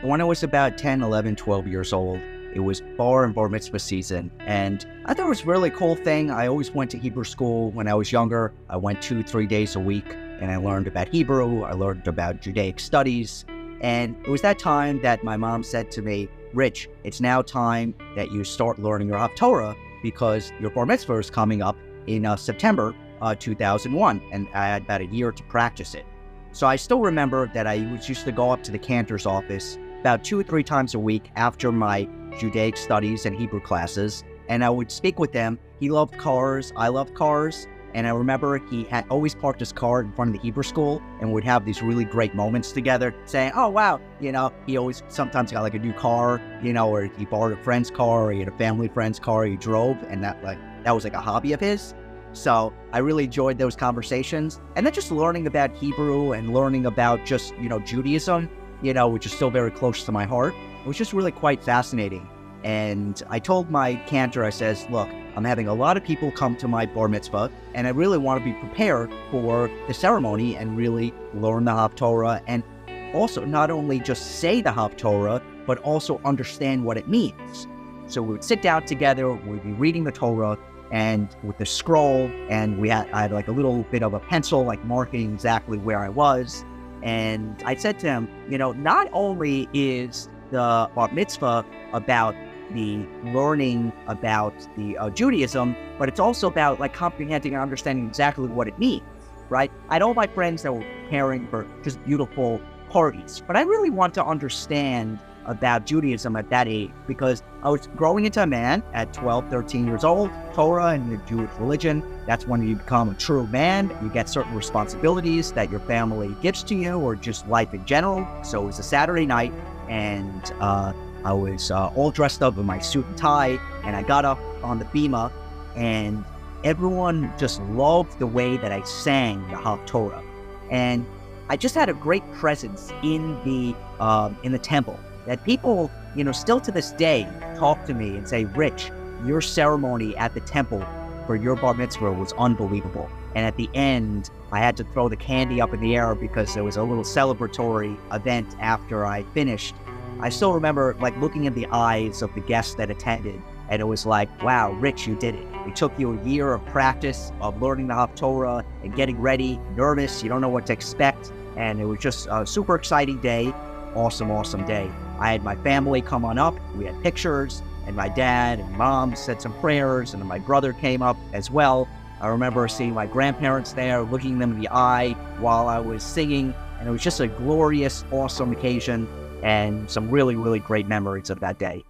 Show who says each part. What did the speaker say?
Speaker 1: When I was about 10, 11, 12 years old, it was bar and bar mitzvah season, and I thought it was a really cool thing. I always went to Hebrew school when I was younger. I went 2-3 days a week, and I learned about Hebrew. I learned about Judaic studies, and it was that time that my mom said to me, "Rich, it's now time that you start learning your Haftorah because your bar mitzvah is coming up in September 2001, and I had about a year to practice it." So I still remember that I used to go up to the cantor's office about 2 or 3 times a week after my Judaic studies and Hebrew classes, and I would speak with them. He loved cars, I loved cars, and I remember he had always parked his car in front of the Hebrew school, and we'd have these really great moments together, saying, "Oh wow," he always sometimes got like a new car, or he borrowed a friend's car, or he had a family friend's car he drove, and that was like a hobby of his. So I really enjoyed those conversations, and then just learning about Hebrew and learning about just Judaism, which is still very close to my heart. It was just really quite fascinating. And I told my cantor, I says, "Look, I'm having a lot of people come to my bar mitzvah, and I really want to be prepared for the ceremony and really learn the Haftorah, and also not only just say the Haftorah, but also understand what it means." So we would sit down together, we'd be reading the Torah, and with the scroll, and I had like a little bit of a pencil, like marking exactly where I was. And I said to him, not only is the bar mitzvah about the learning about the Judaism, but it's also about like comprehending and understanding exactly what it means, right? I had all my friends that were preparing for just beautiful parties, but I really want to understand about Judaism at that age, because I was growing into a man at 12, 13 years old. Torah and the Jewish religion, that's when you become a true man. You get certain responsibilities that your family gives to you, or just life in general. So it was a Saturday night, and I was all dressed up in my suit and tie, and I got up on the bima, and everyone just loved the way that I sang the Haftorah. And I just had a great presence in the temple, that people, still to this day talk to me and say, "Rich, your ceremony at the temple for your bar mitzvah was unbelievable." And at the end, I had to throw the candy up in the air because there was a little celebratory event after I finished. I still remember looking in the eyes of the guests that attended, and it was like, "Wow, Rich, you did it. It took you a year of practice, of learning the Haftorah and getting ready, nervous, you don't know what to expect." And it was just a super exciting day. Awesome day. I had my family come on up, we had pictures, and my dad and mom said some prayers, and then my brother came up as well. I remember seeing my grandparents there, looking them in the eye while I was singing, and it was just a glorious, awesome occasion, and some really, really great memories of that day.